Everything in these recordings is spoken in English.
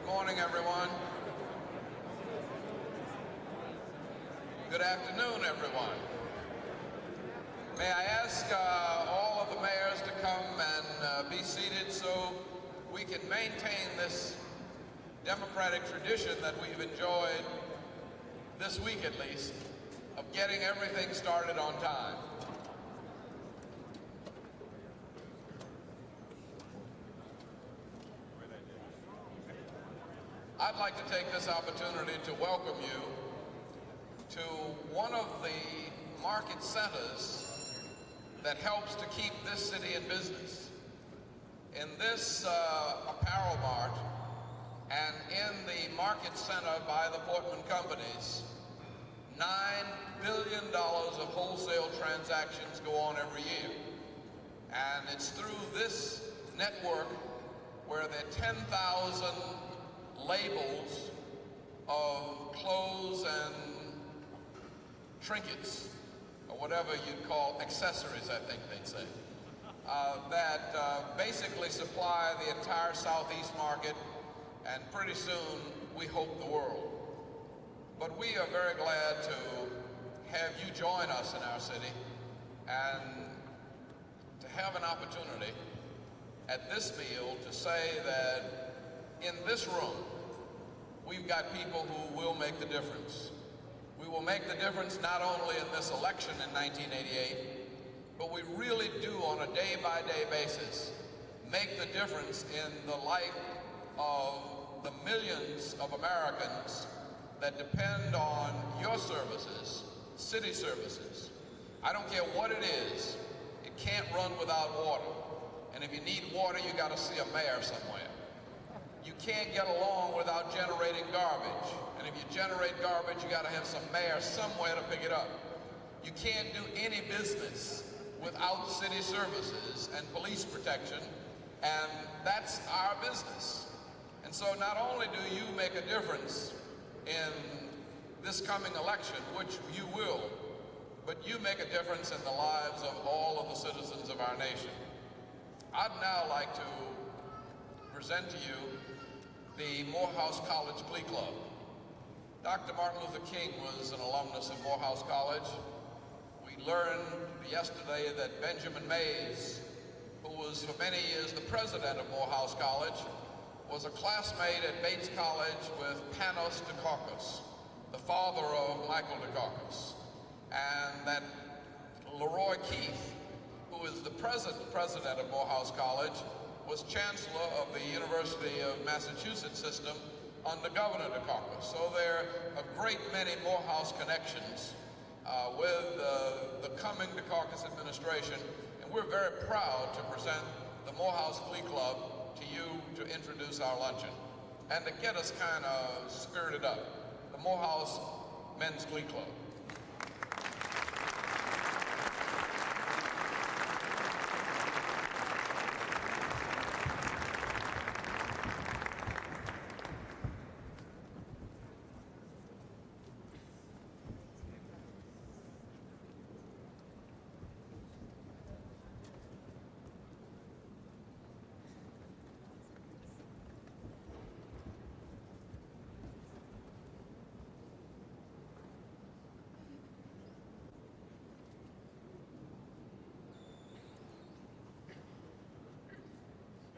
morning, everyone. Good afternoon, everyone. May I ask all of the mayors to come and be seated so we can maintain this democratic tradition that we've enjoyed this week at least of getting everything started on time. I'd like to take this opportunity to welcome you to one of the market centers that helps to keep this city in business. In this apparel mart and in the market center by the Portman companies, $9 billion of wholesale transactions go on every year. And it's through this network where there are 10,000 labels of clothes and trinkets, or whatever you'd call accessories, I think they'd say, that basically supply the entire Southeast market, and pretty soon we hope the world. But we are very glad to have you join us in our city and to have an opportunity at this meal to say that in this room, we've got people who will make the difference. We will make the difference not only in this election in 1988, but we really do on a day-by-day basis make the difference in the life of the millions of Americans that depend on your services, city services. I don't care what it is, it can't run without water. And if you need water, you got to see a mayor somewhere. You can't get along without generating garbage. And if you generate garbage, you got to have some mayor somewhere to pick it up. You can't do any business without city services and police protection, and that's our business. And so not only do you make a difference in this coming election, which you will, but you make a difference in the lives of all of the citizens of our nation. I'd now like to present to you the Morehouse College Glee Club. Dr. Martin Luther King was an alumnus of Morehouse College. We learned yesterday that Benjamin Mays, who was for many years the president of Morehouse College, was a classmate at Bates College with Panos Dukakis, the father of Michael Dukakis, and that Leroy Keith, who is the present president of Morehouse College, was chancellor of the University of Massachusetts system under Governor Dukakis. So there are a great many Morehouse connections with the coming Dukakis administration, and we're very proud to present the Morehouse Glee Club to you to introduce our luncheon and to get us kind of spirited up. The Morehouse Men's Glee Club.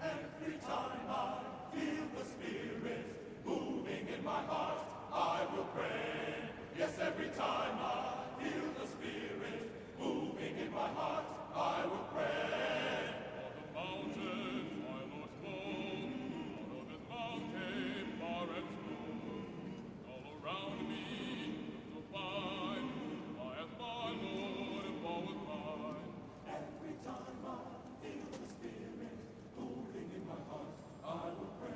Every time I feel the Spirit moving in my heart, I will pray. Yes, every time I feel the Spirit moving in my heart, I will pray. On the mountain, my Lord's throne, out of his mouth came fire and smoke. All around me, looked so fine, I asked my Lord if all was mine. Every time I feel the Spirit moving in my heart, I will pray.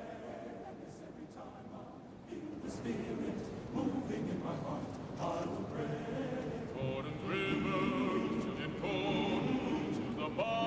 Yes, every time I feel the Spirit moving in my heart, I will pray. Jordan's river, chilled and cold, to the bottom.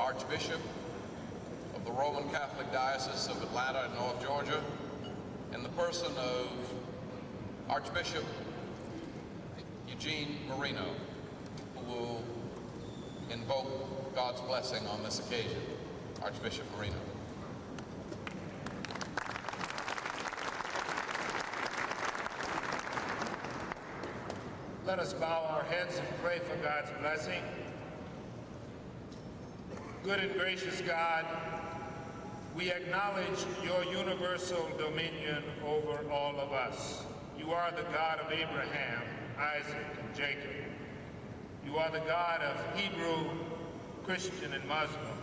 Archbishop of the Roman Catholic Diocese of Atlanta and North Georgia, in the person of Archbishop Eugene Marino, who will invoke God's blessing on this occasion. Archbishop Marino. Let us bow our heads and pray for God's blessing. Good and gracious God, we acknowledge your universal dominion over all of us. You are the God of Abraham, Isaac, and Jacob. You are the God of Hebrew, Christian, and Muslim.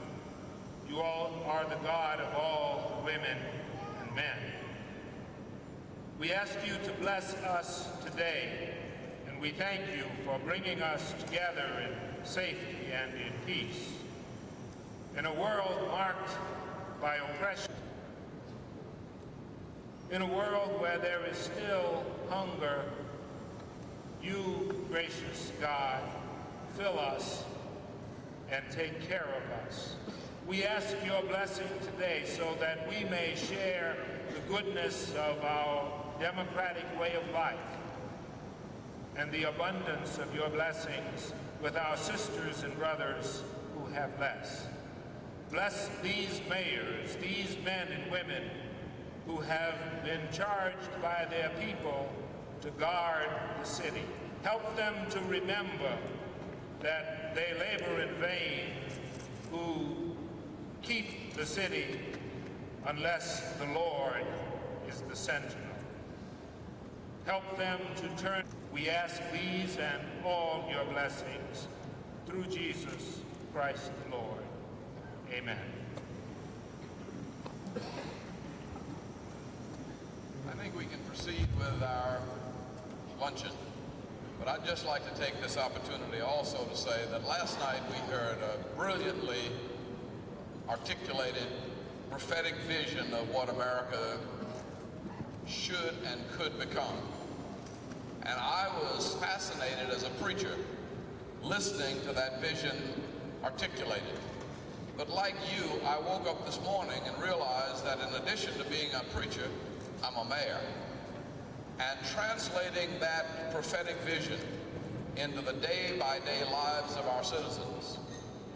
You all are the God of all women and men. We ask you to bless us today, and we thank you for bringing us together in safety and in peace. In a world marked by oppression, in a world where there is still hunger, you, gracious God, fill us and take care of us. We ask your blessing today so that we may share the goodness of our democratic way of life and the abundance of your blessings with our sisters and brothers who have less. Bless these mayors, these men and women who have been charged by their people to guard the city. Help them to remember that they labor in vain who keep the city unless the Lord is the sentinel. Help them to turn. We ask these and all your blessings through Jesus Christ the Lord. Amen. I think we can proceed with our luncheon, but I'd just like to take this opportunity also to say that last night we heard a brilliantly articulated prophetic vision of what America should and could become. And I was fascinated as a preacher listening to that vision articulated. But like you, I woke up this morning and realized that in addition to being a preacher, I'm a mayor. And translating that prophetic vision into the day-by-day lives of our citizens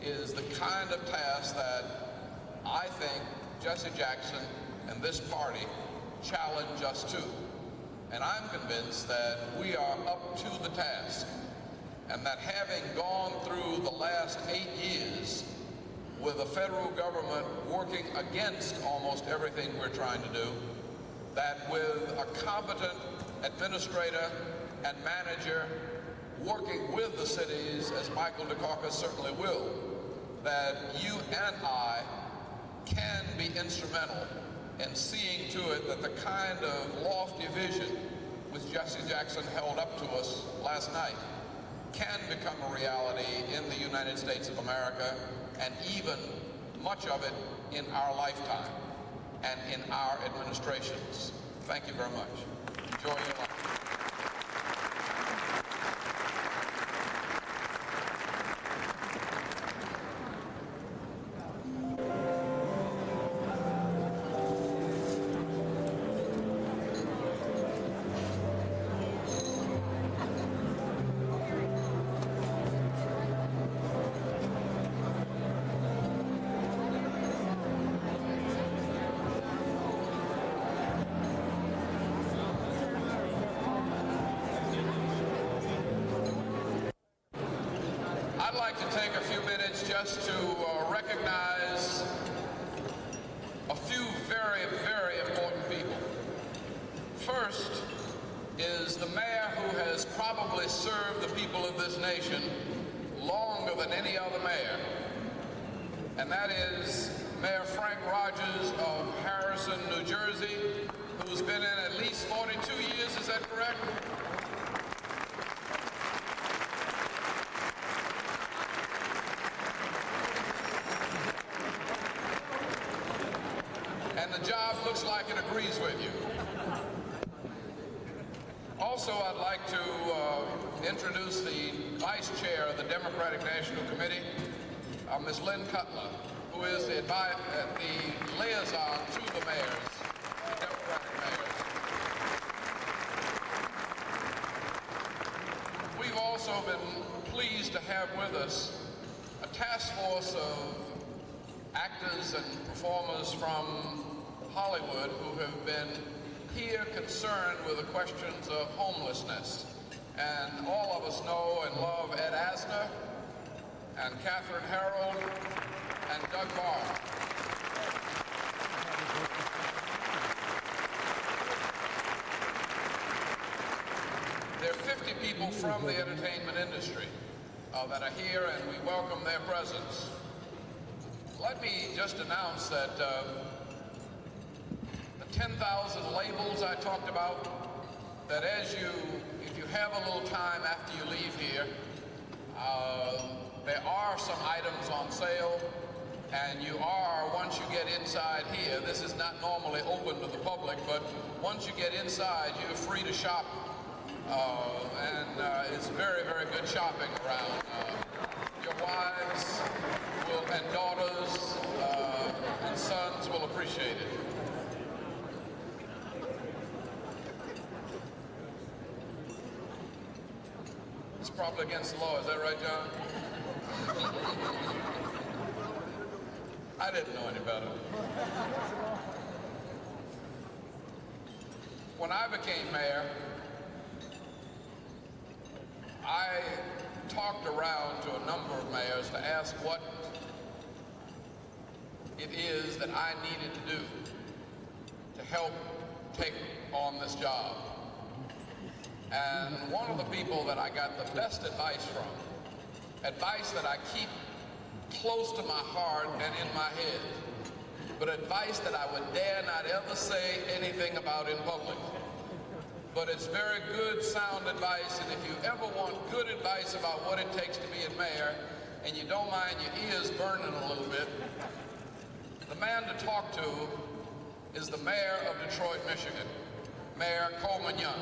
is the kind of task that I think Jesse Jackson and this party challenge us to. And I'm convinced that we are up to the task, and that having gone through the last 8 years with the federal government working against almost everything we're trying to do, that with a competent administrator and manager working with the cities, as Michael Dukakis certainly will, that you and I can be instrumental in seeing to it that the kind of lofty vision which Jesse Jackson held up to us last night can become a reality in the United States of America, and even much of it in our lifetime and in our administrations. Thank you very much. Enjoy your life. I'd like to take a few minutes just to recognize a few very, very important people. First is the mayor who has probably served the people of this nation longer than any other mayor, and that is Mayor Frank Rogers of Harrison, New Jersey, who's been in at least 42 years, is that correct? And the job looks like it agrees with you. Also, I'd like to introduce the Vice Chair of the Democratic National Committee, Ms. Lynn Cutler, who is the liaison to the mayors, the Democratic mayors. We've also been pleased to have with us a task force of actors and performers from Hollywood who have been here concerned with the questions of homelessness. And all of us know and love Ed Asner and Catherine Harold and Doug Barr. There are 50 people from the entertainment industry that are here, and we welcome their presence. Let me just announce that the 10,000 labels I talked about, that if you have a little time after you leave here, there are some items on sale, and once you get inside here, this is not normally open to the public, but once you get inside, you're free to shop, and it's very, very good shopping around. Your wives and daughters and sons will appreciate it. It's probably against the law, is that right, John? I didn't know any better. When I became mayor, I talked around to a number of mayors to ask what it is that I needed to do to help take on this job. And one of the people that I got the best advice from, advice that I keep close to my heart and in my head, but advice that I would dare not ever say anything about in public. But it's very good, sound advice, and if you ever want good advice about what it takes to be a mayor, and you don't mind your ears burning a little bit, the man to talk to is the mayor of Detroit, Michigan, Mayor Coleman Young.